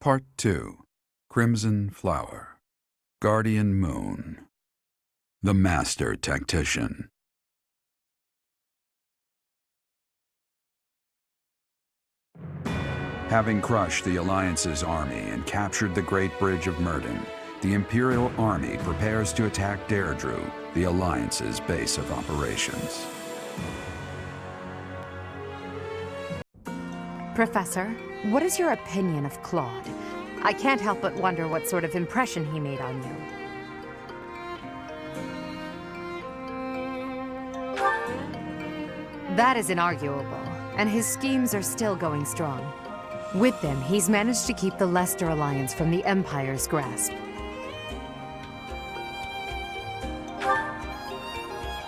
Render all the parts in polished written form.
Part 2. Crimson Flower. Guardian Moon. The Master Tactician. Having crushed the Alliance's army and captured the Great Bridge of Myrden, the Imperial Army prepares to attack Derdriu, the Alliance's base of operations. Professor, what is your opinion of Claude? I can't help but wonder what sort of impression he made on you. That is inarguable, and his schemes are still going strong. With them, he's managed to keep the Leicester Alliance from the Empire's grasp.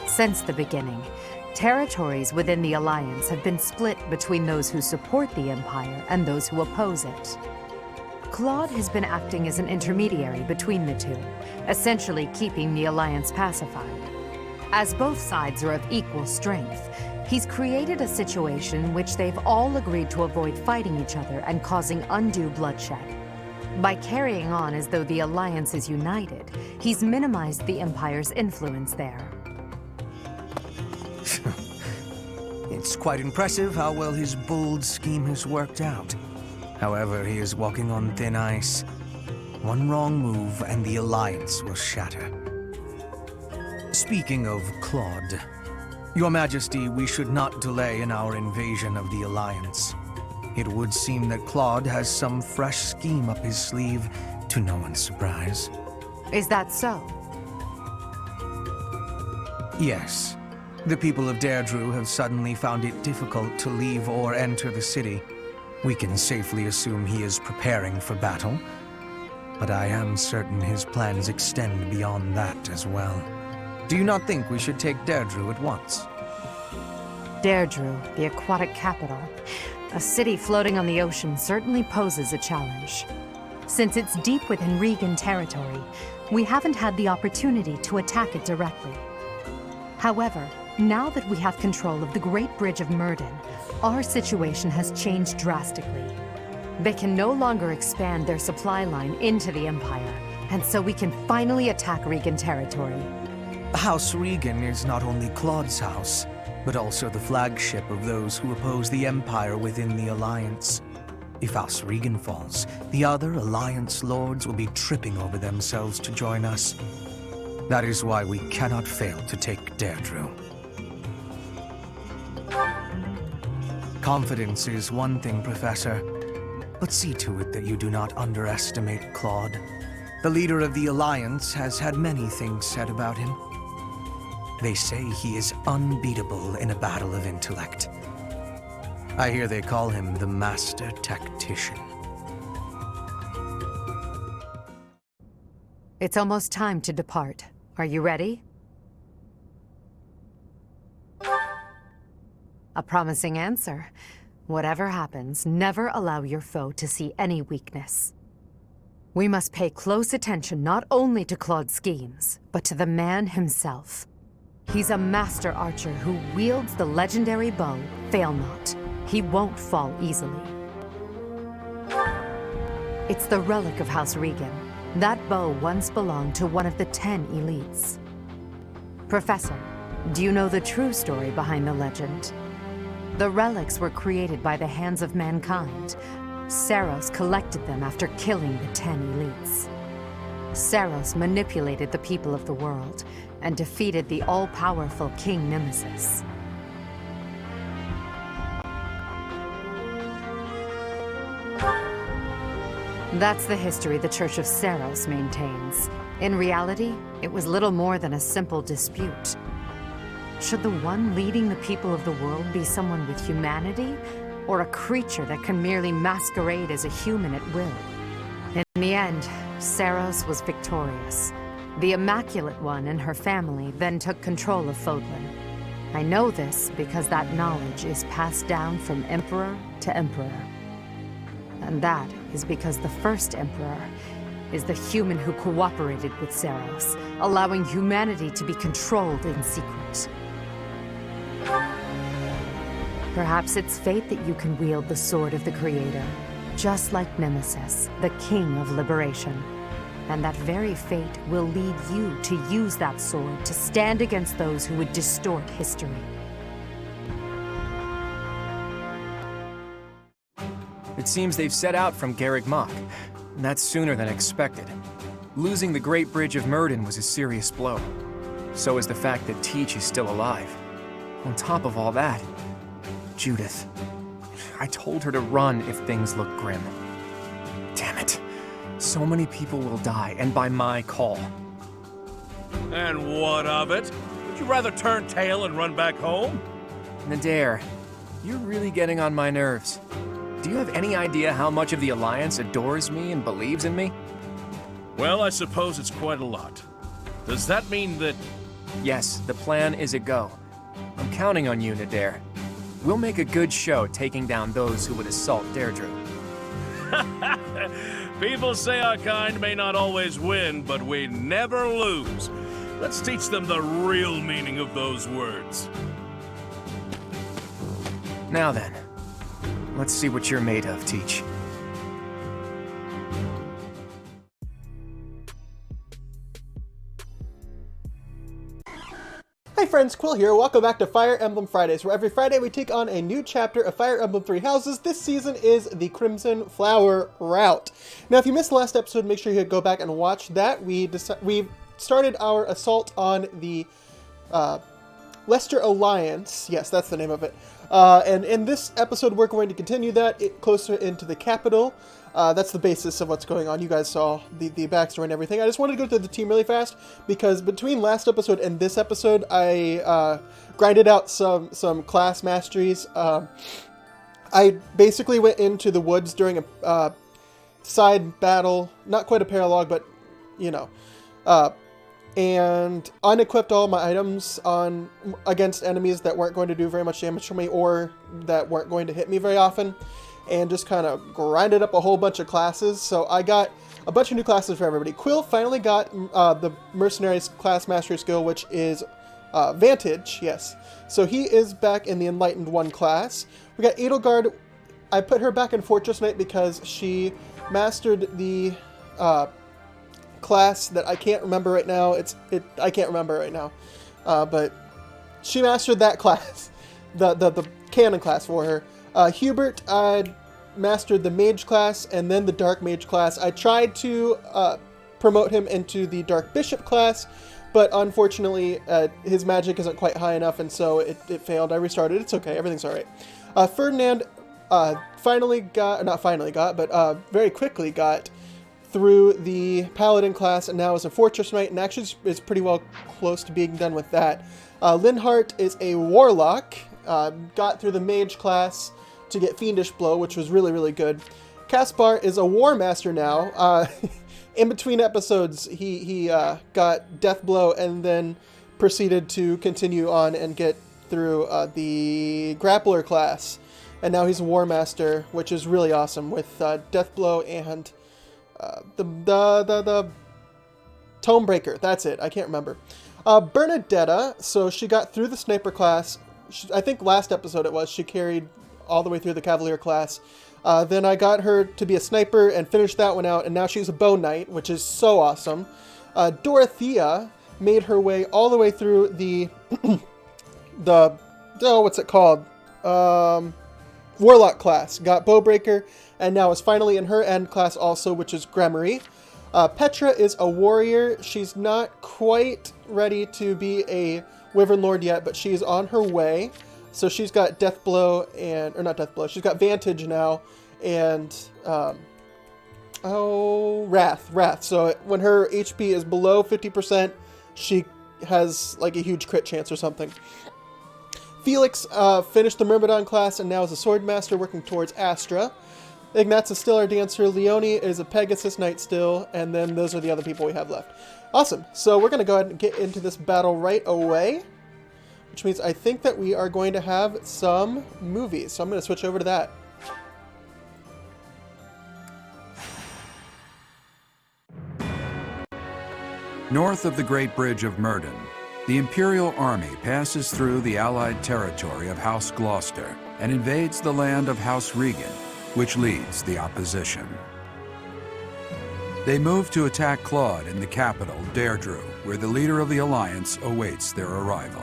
Since the beginning, territories within the Alliance have been split between those who support the Empire and those who oppose it. Claude has been acting as an intermediary between the two, essentially keeping the Alliance pacified. As both sides are of equal strength, he's created a situation which they've all agreed to avoid fighting each other and causing undue bloodshed. By carrying on as though the Alliance is united, he's minimized the Empire's influence there. It's quite impressive how well his bold scheme has worked out. However, he is walking on thin ice. One wrong move and the Alliance will shatter. Speaking of Claude, Your Majesty, we should not delay in our invasion of the Alliance. It would seem that Claude has some fresh scheme up his sleeve, to no one's surprise. Is that so? Yes. The people of Derdriu have suddenly found it difficult to leave or enter the city. We can safely assume he is preparing for battle, but I am certain his plans extend beyond that as well. Do you not think we should take Derdriu at once? Derdriu, the aquatic capital. A city floating on the ocean certainly poses a challenge. Since it's deep within Regan territory, we haven't had the opportunity to attack it directly. However, now that we have control of the Great Bridge of Myrden, our situation has changed drastically. They can no longer expand their supply line into the Empire, and so we can finally attack Regan territory. House Regan is not only Claude's house, but also the flagship of those who oppose the Empire within the Alliance. If House Regan falls, the other Alliance lords will be tripping over themselves to join us. That is why we cannot fail to take Derdriu. Confidence is one thing, Professor, but see to it that you do not underestimate Claude. The leader of the Alliance has had many things said about him. They say he is unbeatable in a battle of intellect. I hear they call him the Master Tactician. It's almost time to depart. Are you ready? A promising answer. Whatever happens, never allow your foe to see any weakness. We must pay close attention not only to Claude's schemes, but to the man himself. He's a master archer who wields the legendary bow, Fail Not. He won't fall easily. It's the relic of House Regan. That bow once belonged to one of the 10 elites. Professor, do you know the true story behind the legend? The relics were created by the hands of mankind. Seiros collected them after killing the 10 elites. Seiros manipulated the people of the world and defeated the all-powerful King Nemesis. That's the history the Church of Seiros maintains. In reality, it was little more than a simple dispute. Should the one leading the people of the world be someone with humanity, or a creature that can merely masquerade as a human at will? In the end, Seiros was victorious. The Immaculate One and her family then took control of Fodlan. I know this because that knowledge is passed down from Emperor to Emperor. And that is because the first Emperor is the human who cooperated with Seiros, allowing humanity to be controlled in secret. Perhaps it's fate that you can wield the sword of the Creator. just like Nemesis, the king of liberation. And that very fate will lead you to use that sword to stand against those who would distort history. It seems they've set out from Garreg Mach, and that's sooner than expected. Losing the Great Bridge of Myrddin was a serious blow. So is the fact that Teach is still alive. On top of all that, Judith. I told her to run if things look grim. Damn it. So many people will die, and by my call. And what of it? Would you rather turn tail and run back home? Nadir, you're really getting on my nerves. Do you have any idea how much of the Alliance adores me and believes in me? Well, I suppose it's quite a lot. Does that mean that... Yes, the plan is a go. I'm counting on you, Nadir. We'll make a good show taking down those who would assault Derdriu. People say our kind may not always win, but we never lose. Let's teach them the real meaning of those words. Now then, let's see what you're made of, Teach. Hi friends, Quill here. Welcome back to Fire Emblem Fridays, where every Friday we take on a new chapter of Fire Emblem Three Houses. This season is the Crimson Flower Route. Now, if you missed the last episode, make sure you go back and watch that. We started our assault on the Leicester Alliance. Yes, that's the name of it. And in this episode, we're going to continue that closer into the capital. That's the basis of what's going on. You guys saw the backstory and everything. I just wanted to go through the team really fast, because between last episode and this episode, I grinded out some class masteries. I basically went into the woods during a side battle, not quite a paralogue, but, you know, and unequipped all my items against enemies that weren't going to do very much damage for me or that weren't going to hit me very often, and just kind of grinded up a whole bunch of classes. So I got a bunch of new classes for everybody. Quill finally got the Mercenaries class mastery skill, which is Vantage, yes. So he is back in the Enlightened 1 class. We got Edelgard. I put her back in Fortress Knight because she mastered the class that I can't remember right now. I can't remember right now, but she mastered that class, the canon class for her. Hubert mastered the mage class and then the dark mage class. I tried to promote him into the dark bishop class, but unfortunately his magic isn't quite high enough, and so it failed. I restarted. It's okay. Everything's all right. Ferdinand very quickly got through the paladin class and now is a fortress knight, and actually is pretty well close to being done with that. Linhart is a warlock, got through the mage class to get Fiendish Blow, which was really, really good. Caspar is a War Master now. In between episodes, he got Death Blow and then proceeded to continue on and get through the Grappler class. And now he's a War Master, which is really awesome, with Death Blow and the Tomebreaker. That's it. I can't remember. Bernadetta, so she got through the Sniper class. I think last episode it was, she carried all the way through the Cavalier class. Then I got her to be a sniper and finished that one out, and now she's a bow knight, which is so awesome. Dorothea made her way all the way through the what's it called? Warlock class. Got Bowbreaker, and now is finally in her end class also, which is Gremory. Petra is a warrior. She's not quite ready to be a Wyvern Lord yet, but she's on her way. So she's got Death Blow or not Death Blow, she's got Vantage now, and, Wrath. So when her HP is below 50%, she has, like, a huge crit chance or something. Felix finished the Myrmidon class and now is a Swordmaster working towards Astra. Ignat's is still our dancer, Leone is a Pegasus Knight still, and then those are the other people we have left. Awesome, so we're going to go ahead and get into this battle right away, which means I think that we are going to have some movies. So I'm going to switch over to that. North of the Great Bridge of Myrddin, the Imperial Army passes through the Allied territory of House Gloucester and invades the land of House Regan. which leads the opposition. They move to attack Claude in the capital, Derdriu, where the leader of the Alliance awaits their arrival.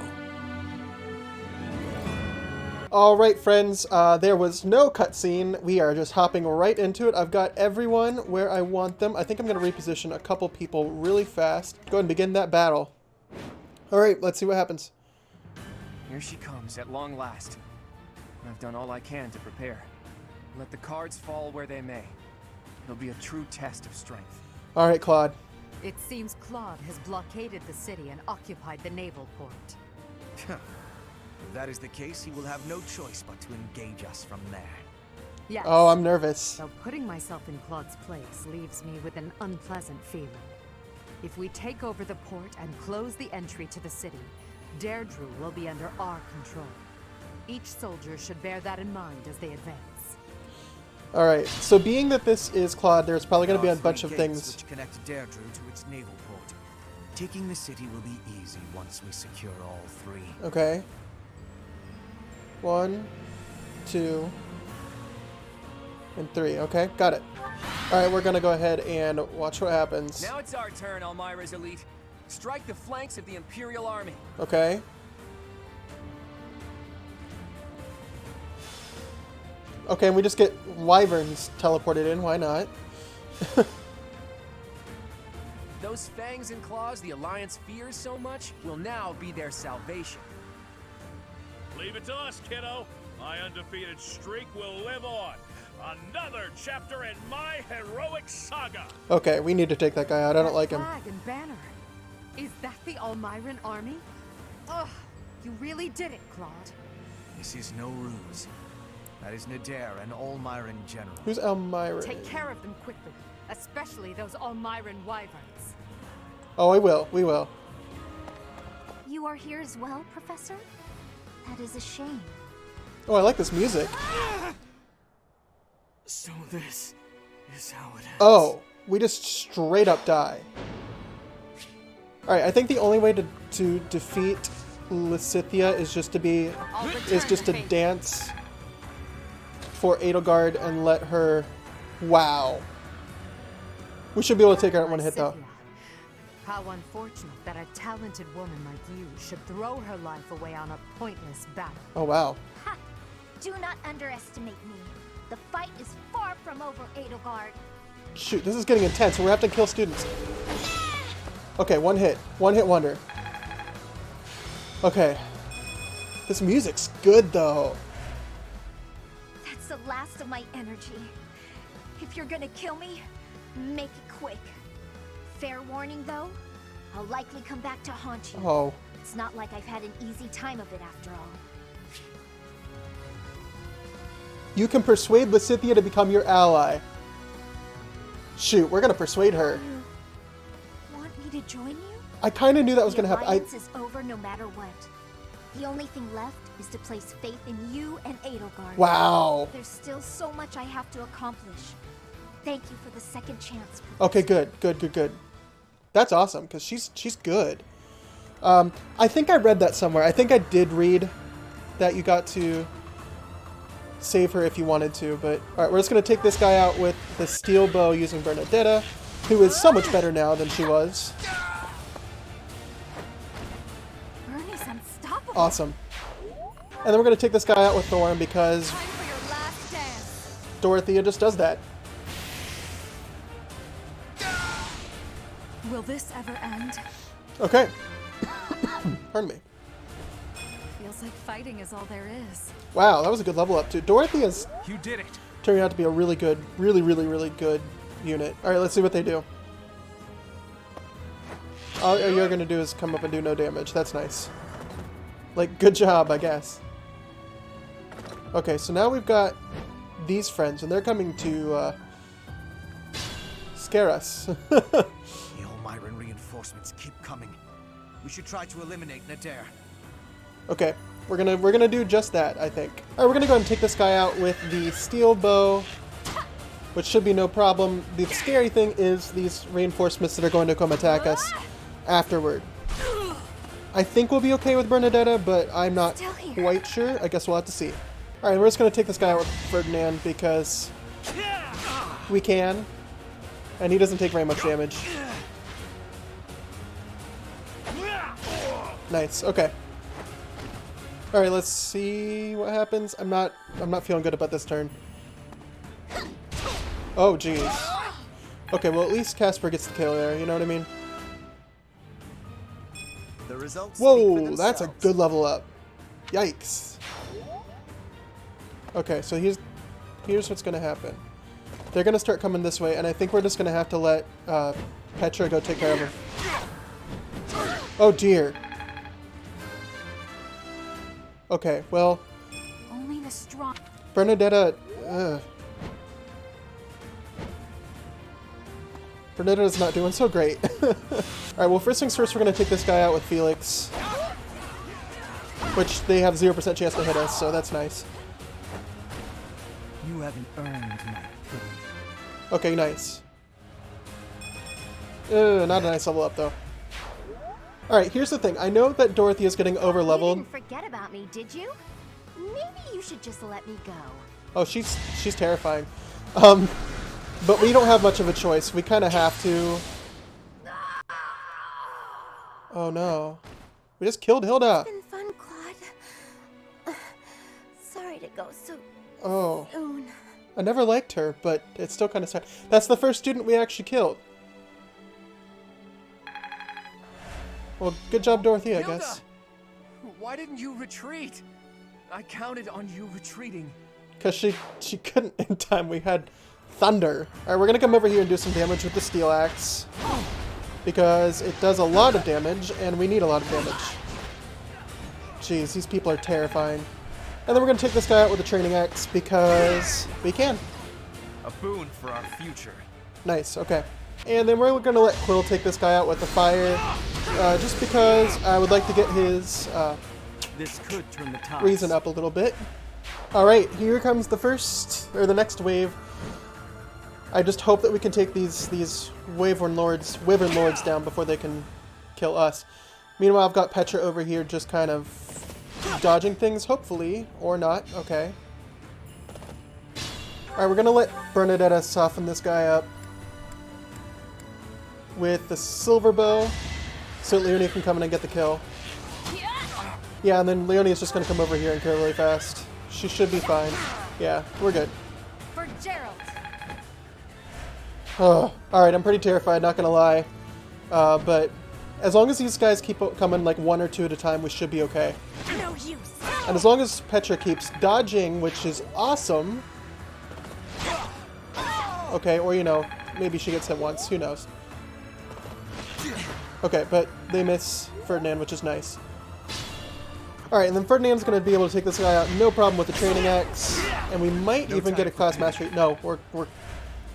Alright friends, there was no cutscene. We are just hopping right into it. I've got everyone where I want them. I think I'm going to reposition a couple people really fast. Go ahead and begin that battle. Alright, let's see what happens. Here she comes at long last. I've done all I can to prepare. Let the cards fall where they may. It'll be a true test of strength. Alright, Claude. It seems Claude has blockaded the city and occupied the naval port. If that is the case, he will have no choice but to engage us from there. Yes. Oh, I'm nervous. Though putting myself in Claude's place leaves me with an unpleasant feeling. If we take over the port and close the entry to the city, Derdriu will be under our control. Each soldier should bear that in mind as they advance. Alright, so being that this is Claude, there's probably going to be a bunch of things. Which connect Derdriu to its naval port. Taking the city will be easy once we secure all three. Okay. 1, 2, and 3. Okay, got it. Alright, we're going to go ahead and watch what happens. Now it's our turn, Elmira's elite. Strike the flanks of the Imperial Army. Okay. Okay, and we just get wyverns teleported in. Why not? Those fangs and claws the Alliance fears so much will now be their salvation. Leave it to us, kiddo. My undefeated streak will live on. Another chapter in my heroic saga. Okay, we need to take that guy out. I don't like him. Flag and banner. Is that the Almiran army? Ugh, you really did it, Claude. This is no ruse. That is Nadir, an Almiran general. Who's Elmira? Take care of them quickly, especially those Almiran wyverns. Oh, we will. We will. You are here as well, Professor? That is a shame. Oh, I like this music. So this is how it ends. Oh, we just straight up die. Alright, I think the only way to defeat Lysithea is just to dance for Edelgard and let her... Wow. We should be able to take her out in one hit, though. How unfortunate that a talented woman like you should throw her life away on a pointless battle. Oh, wow. Ha! Do not underestimate me. The fight is far from over, Edelgard. Shoot, this is getting intense. We're having to kill students. Okay, one hit. One hit wonder. Okay. This music's good, though. That's the last of my energy. If you're gonna kill me, make it quick. Fair warning, though, I'll likely come back to haunt you. Oh. It's not like I've had an easy time of it after all. You can persuade Lysithea to become your ally. Shoot, we're gonna persuade her. Want me to join you? I kind of knew that was gonna The happen. alliance is over no matter what. The only thing left is to place faith in you and Edelgard. Wow. There's still so much I have to accomplish. Thank you for the second chance, Professor. Okay, good. That's awesome, because she's good. I think I read that somewhere. I think I did read that you got to save her if you wanted to, but... Alright, we're just going to take this guy out with the steel bow using Bernadetta, who is so much better now than she was. Bernie's unstoppable. Awesome. And then we're going to take this guy out with Thorn, because Time for your last dance. Dorothea just does that. Will this ever end? Okay. Pardon me. Feels like fighting is all there is. Wow, that was a good level up, too. Dorothea's You did it. turning out to be a really good, really good unit. Alright, let's see what they do. All you're going to do is come up and do no damage. That's nice. Like, good job, I guess. Okay, so now we've got these friends, and they're coming to scare us. The Almiran reinforcements keep coming. We should try to eliminate Nadir. Okay, we're gonna do just that, I think. Alright, we're gonna go ahead and take this guy out with the steel bow, which should be no problem. The scary thing is these reinforcements that are going to come attack us afterward. I think we'll be okay with Bernadetta, but I'm not quite sure. I guess we'll have to see. Alright, we're just gonna take this guy out with Ferdinand because We can. And he doesn't take very much damage. Nice, okay. Alright, let's see what happens. I'm not feeling good about this turn. Oh, jeez. Okay, well, at least Casper gets the kill there, you know what I mean? The results Whoa, that's a good level up. Yikes. Okay, so here's what's gonna happen. They're gonna start coming this way, and I think we're just gonna have to let Petra go take care of him. Oh dear. Okay, well, Only the strong. Bernadetta. Bernetta's not doing so great. Alright, well, first things first, we're going to take this guy out with Felix. Which they have 0% chance to hit us, so that's nice. You haven't earned my pity. Okay, nice. Not a nice level up, though. Alright, here's the thing. I know that Dorothy is getting over-leveled. You didn't forget about me, did you? Maybe you should just let me go. Oh, she's terrifying. But we don't have much of a choice. We kind of have to. Oh no. We just killed Hilda. It's been fun, Claude. Sorry to go so Oh. soon. I never liked her, but it's still kind of sad. That's the first student we actually killed. Well, good job, Dorothy, I guess. Why didn't you retreat? I counted on you retreating. Because she couldn't in time. We had thunder. Alright, we're going to come over here and do some damage with the steel axe. Because it does a lot of damage, and we need a lot of damage. Jeez, these people are terrifying. And then we're going to take this guy out with the training axe, because we can. A boon for our future. Nice, okay. And then we're going to let Quill take this guy out with the fire, just because I would like to get his This could turn the tide. reason up a little bit. Alright, here comes the next wave. I just hope that we can take these Wyvern Lords down before they can kill us. Meanwhile, I've got Petra over here just kind of dodging things, hopefully, or not. Okay. Alright, we're going to let Bernadetta soften this guy up with the silver bow, so Leonie can come in and get the kill. Yeah, and then Leonie is just going to come over here and kill really fast. She should be fine. Yeah, we're good. For Gerald. Oh, alright, I'm pretty terrified, not going to lie. But as long as these guys keep coming like one or two at a time, we should be okay. No use. And as long as Petra keeps dodging, which is awesome. Okay, or you know, maybe she gets hit once, who knows. Okay, but they miss Ferdinand, which is nice. Alright, and then Ferdinand's going to be able to take this guy out, no problem with the training axe. And we might even get a class mastery. No, we're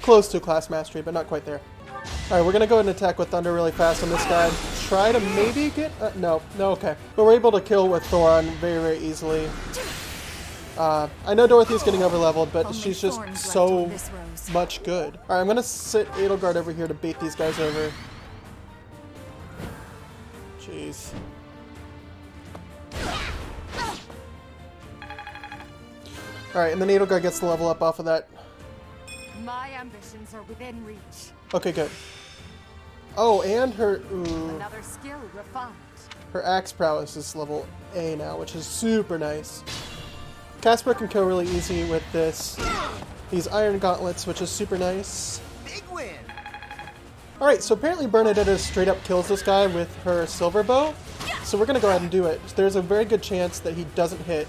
close to class mastery, but not quite there. Alright, we're going to go ahead and attack with Thunder really fast on this guy. Try to maybe get... no, okay. But we're able to kill with Thoron very, very easily. I know Dorothy's getting over-leveled, but she's just so much good. Alright, I'm going to sit Edelgard over here to bait these guys over. Jeez. Alright, and then Edelgard gets the level up off of that. My ambitions are within reach. Okay, good. Oh, and her... Ooh, Another skill refined. her axe prowess is level A now, which is super nice. Casper can kill really easy with these iron gauntlets, which is super nice. Big win. Alright, so apparently Bernadetta straight up kills this guy with her silver bow. So we're going to go ahead and do it. There's a very good chance that he doesn't hit.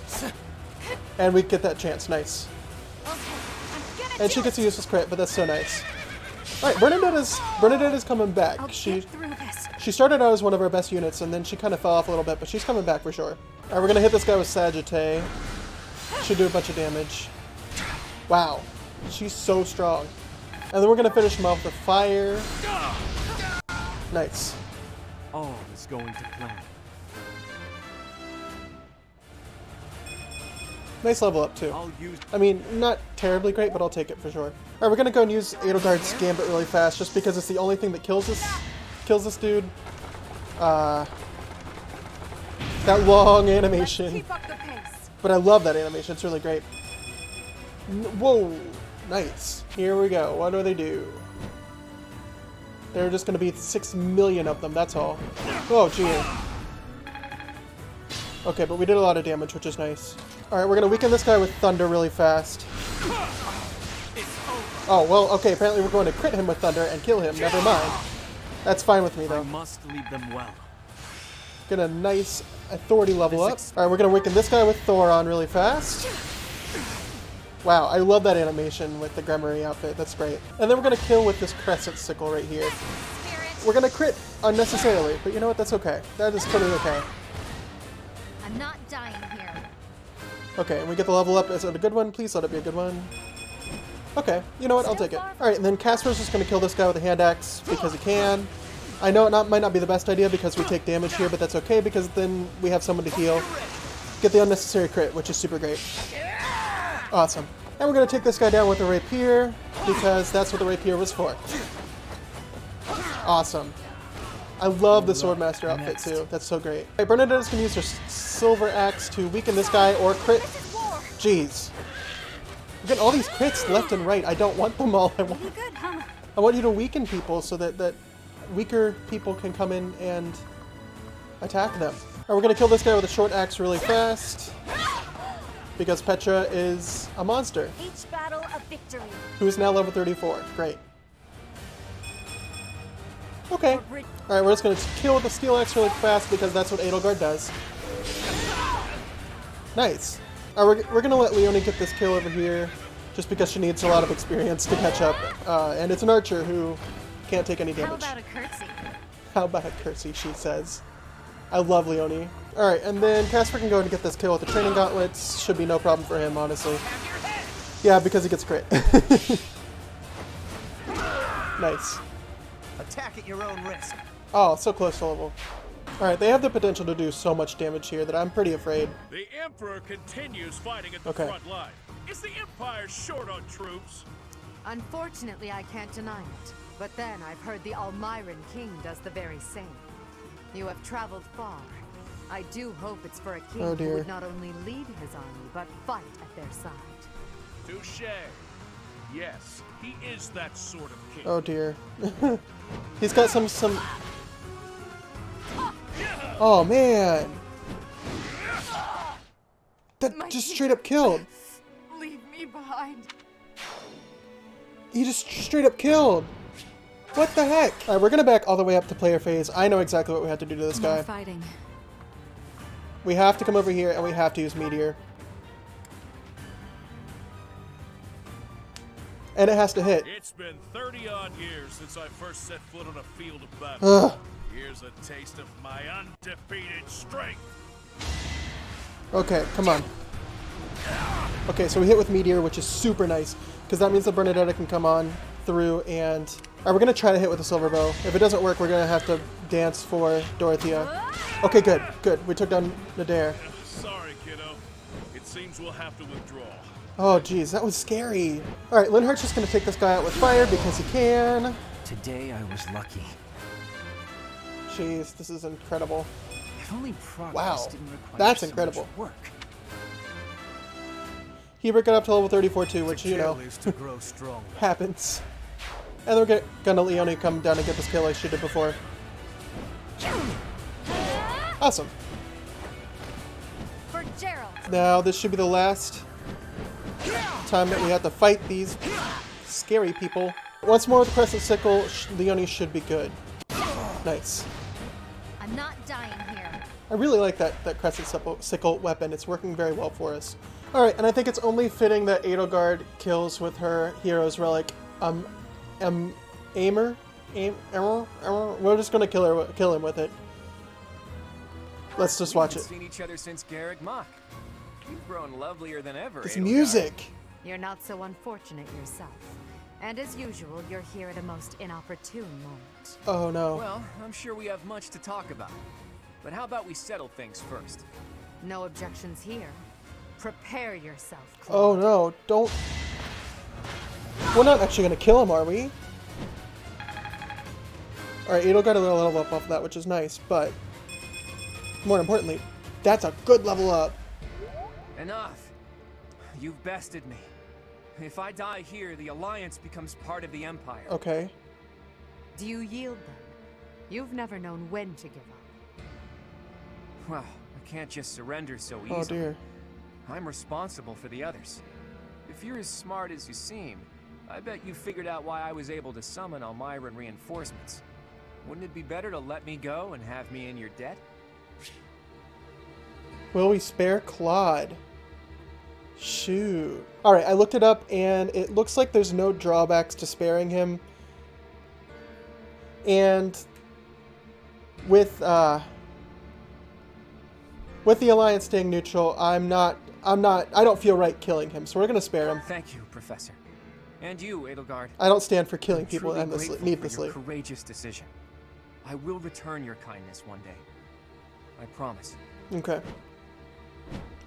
And we get that chance. Nice. And she gets to use this crit, but that's so nice. Alright, Bernadetta's coming back. She started out as one of our best units, and then she kind of fell off a little bit, but she's coming back for sure. Alright, we're going to hit this guy with Sagittae. Should do a bunch of damage. Wow. She's so strong. And then we're going to finish him off with fire. Nice. All is going to plan. Nice level up, too. I mean, not terribly great, but I'll take it for sure. Alright, we're going to go and use Edelgard's Gambit really fast, just because it's the only thing that kills this dude. That long animation. Keep up the pace. But I love that animation, it's really great. Whoa! Nice. Here we go. What do they do? There are just going to be 6 million of them, that's all. Oh, gee. Okay, but we did a lot of damage, which is nice. Alright, we're going to weaken this guy with thunder really fast. Oh, well, okay, apparently we're going to crit him with thunder and kill him. Never mind. That's fine with me, though. I must lead them well. Get a nice authority level up. Alright, we're going to weaken this guy with Thoron really fast. Wow, I love that animation with the Gremory outfit. That's great. And then we're going to kill with this Crescent Sickle right here. We're going to crit unnecessarily, but you know what? That's okay. That is totally okay. I'm not dying here. Okay, and we get the level up. Is it a good one? Please let it be a good one. Okay, you know what? I'll take it. Alright, and then Casper's just going to kill this guy with a hand axe because he can. I know it might not be the best idea because we take damage here, but that's okay because then we have someone to heal. Get the unnecessary crit, which is super great. Awesome. And we're going to take this guy down with a rapier because that's what the rapier was for. Awesome. I love the Swordmaster outfit too. That's so great. Alright, Bernadette's going to use her silver axe to weaken this guy or crit. Jeez. We're getting all these crits left and right. I don't want them all. I want you to weaken people so that weaker people can come in and attack them. Alright, we're going to kill this guy with a short axe really fast. Because Petra is a monster. Each battle a victory. Who is now level 34. Great. Okay. Alright, we're just going to kill with the steel axe really fast because that's what Edelgard does. Nice. Alright, we're going to let Leonie get this kill over here just because she needs a lot of experience to catch up. And it's an archer who can't take any damage. How about a curtsy? How about a curtsy, she says. I love Leonie. Alright, and then Casper can go and get this kill with the training gauntlets. Should be no problem for him, honestly. Yeah, because he gets crit. Nice. Attack at your own risk. Oh, so close to level. Alright, they have the potential to do so much damage here that I'm pretty afraid. The Emperor continues fighting at the front line. Is the Empire short on troops? Unfortunately, I can't deny it. But then I've heard the Almiran King does the very same. You have traveled far. I do hope it's for a king who would not only lead his army, but fight at their side. Touché. Yes, he is that sort of king. Oh dear. He's got some... Oh man! That just straight up killed! Leave me behind. He just straight up killed! What the heck? Alright, we're gonna back all the way up to player phase. I know exactly what we have to do to this guy. Fighting. We have to come over here and we have to use Meteor. And it has to hit. It's been 30-odd years since I first set foot on a field of battle. Here's a taste of my undefeated strength. Okay, come on. Okay, so we hit with Meteor, which is super nice, because that means that Bernadette can come on through and... Alright, we're going to try to hit with a silver bow. If it doesn't work, we're going to have to dance for Dorothea. Okay, good, good. We took down Nadir. Sorry, kiddo. It seems we'll have to withdraw. Oh, geez, that was scary. Alright, Linhardt's just going to take this guy out with fire because he can. Today I was lucky. Jeez, this is incredible. If only progress Wow, didn't require that's so much incredible. work. Hebert got up to level 34 too, which, you know, To grow strong. happens. And then we're gonna Leonie come down and get this kill like she did before. Awesome. For Gerald. Now, this should be the last time that we have to fight these scary people. Once more with the Crescent Sickle, Leonie should be good. Nice. I'm not dying here. I really like that Crescent Sickle weapon. It's working very well for us. Alright, and I think it's only fitting that Edelgard kills with her hero's relic, Aimer? We're just gonna kill him with it. Let's just watch it. We've seen each other since Garrick Mach. You've grown lovelier than ever. It's Edelgard. music! You're not so unfortunate yourself. And as usual, you're here at a most inopportune moment. Oh no. Well, I'm sure we have much to talk about. But how about we settle things first? No objections here. Prepare yourself, Oh Claude. no, don't... We're not actually gonna kill him, are we? Alright, Edel got a little level up off of that, which is nice, but... More importantly, that's a good level up. Enough. You've bested me. If I die here, the Alliance becomes part of the Empire. Okay. Do you yield then? You've never known when to give up. Well, I can't just surrender so easily. Oh dear. I'm responsible for the others. If you're as smart as you seem, I bet you figured out why I was able to summon Almyran reinforcements. Wouldn't it be better to let me go and have me in your debt? Will we spare Claude? Shoot. Alright, I looked it up and it looks like there's no drawbacks to sparing him. And with the Alliance staying neutral, I don't feel right killing him, so we're gonna spare him. Thank you, Professor. And you, Edelgard. I don't stand for killing people Truly endlessly, grateful needlessly. for your courageous decision. I will return your kindness one day. I promise. Okay.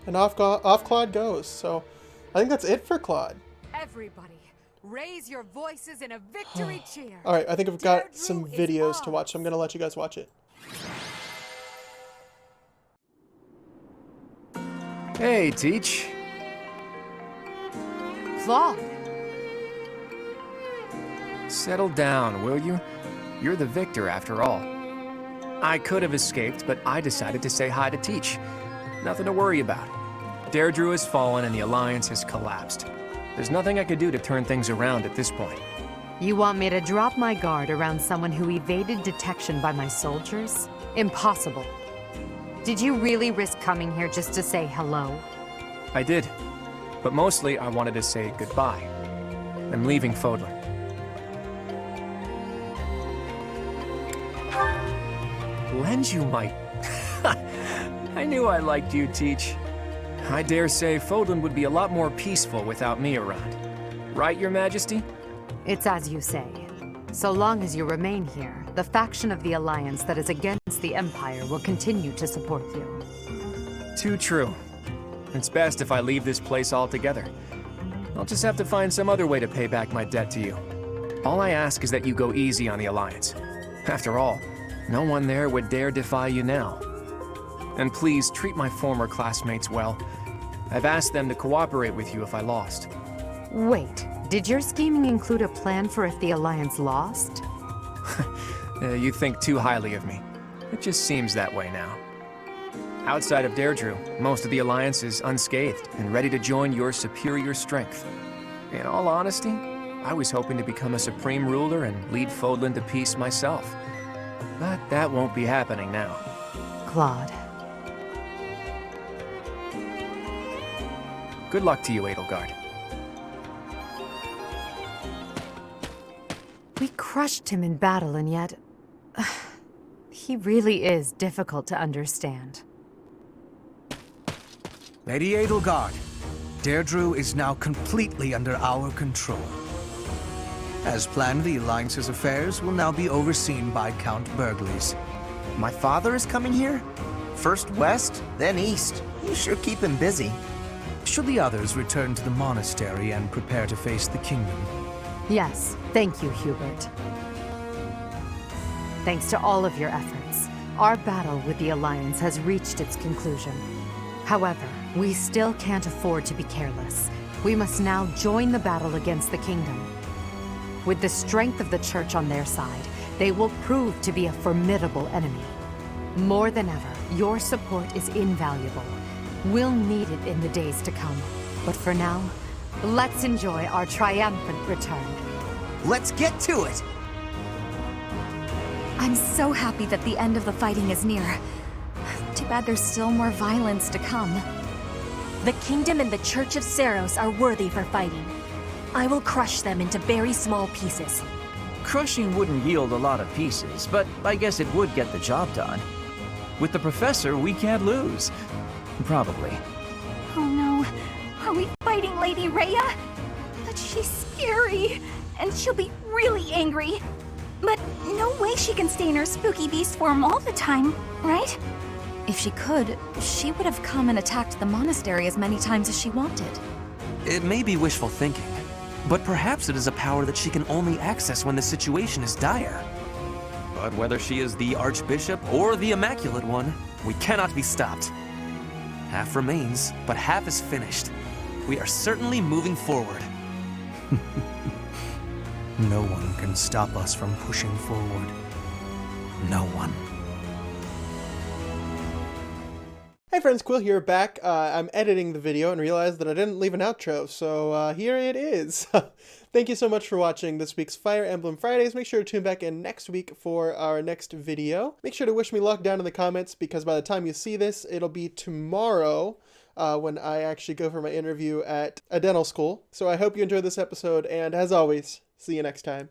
And off Claude goes. So I think that's it for Claude. Everybody, raise your voices in a victory cheer. All right, I think I've got Derdriu some is videos to watch, so I'm ours. going to let you guys watch it. Hey, Teach. Claude, Settle down, will you? You're the victor, after all. I could have escaped, but I decided to say hi to Teach. Nothing to worry about. Derdriu has fallen and the Alliance has collapsed. There's nothing I could do to turn things around at this point. you want me to drop my guard around someone who evaded detection by my soldiers? Impossible. Did you really risk coming here just to say hello? I did, but mostly I wanted to say goodbye. I'm leaving Fodlan. Lend you my... I knew I liked you, Teach. I dare say Fodlan would be a lot more peaceful without me around. Right, Your Majesty? It's as you say. So long as you remain here, the faction of the Alliance that is against the Empire will continue to support you. Too true. It's best if I leave this place altogether. I'll just have to find some other way to pay back my debt to you. All I ask is that you go easy on the Alliance. After all, no one there would dare defy you now. And please treat my former classmates well. I've asked them to cooperate with you if I lost. Wait, did your scheming include a plan for if the Alliance lost? You think too highly of me. It just seems that way now. Outside of Derdriu, most of the Alliance is unscathed and ready to join your superior strength. In all honesty, I was hoping to become a supreme ruler and lead Fodlan to peace myself. But that won't be happening now. Claude. Good luck to you, Edelgard. We crushed him in battle, and yet... he really is difficult to understand. Lady Edelgard, Derdriu is now completely under our control. As planned, the Alliance's affairs will now be overseen by Count Burgles. My father is coming here? First west, then east. You sure keep him busy. Should the others return to the monastery and prepare to face the kingdom? Yes, thank you, Hubert. Thanks to all of your efforts, our battle with the Alliance has reached its conclusion. However, we still can't afford to be careless. We must now join the battle against the kingdom. With the strength of the Church on their side, they will prove to be a formidable enemy. More than ever, your support is invaluable. We'll need it in the days to come. But for now, let's enjoy our triumphant return. Let's get to it! I'm so happy that the end of the fighting is near. Too bad there's still more violence to come. The Kingdom and the Church of Seiros are worthy for fighting. I will crush them into very small pieces. Crushing wouldn't yield a lot of pieces, but I guess it would get the job done. With the Professor, we can't lose. Probably. Oh no, are we fighting Lady Rhea? But she's scary, and she'll be really angry. But no way she can stay in her spooky beast form all the time, right? If she could, she would have come and attacked the monastery as many times as she wanted. It may be wishful thinking, but perhaps it is a power that she can only access when the situation is dire. But whether she is the Archbishop or the Immaculate One, we cannot be stopped. Half remains, but half is finished. We are certainly moving forward. No one can stop us from pushing forward. No one. Hey friends, Quill here, back. I'm editing the video and realized that I didn't leave an outro, so here it is. Thank you so much for watching this week's Fire Emblem Fridays. Make sure to tune back in next week for our next video. Make sure to wish me luck down in the comments, because by the time you see this, it'll be tomorrow when I actually go for my interview at a dental school. So I hope you enjoyed this episode, and as always, see you next time.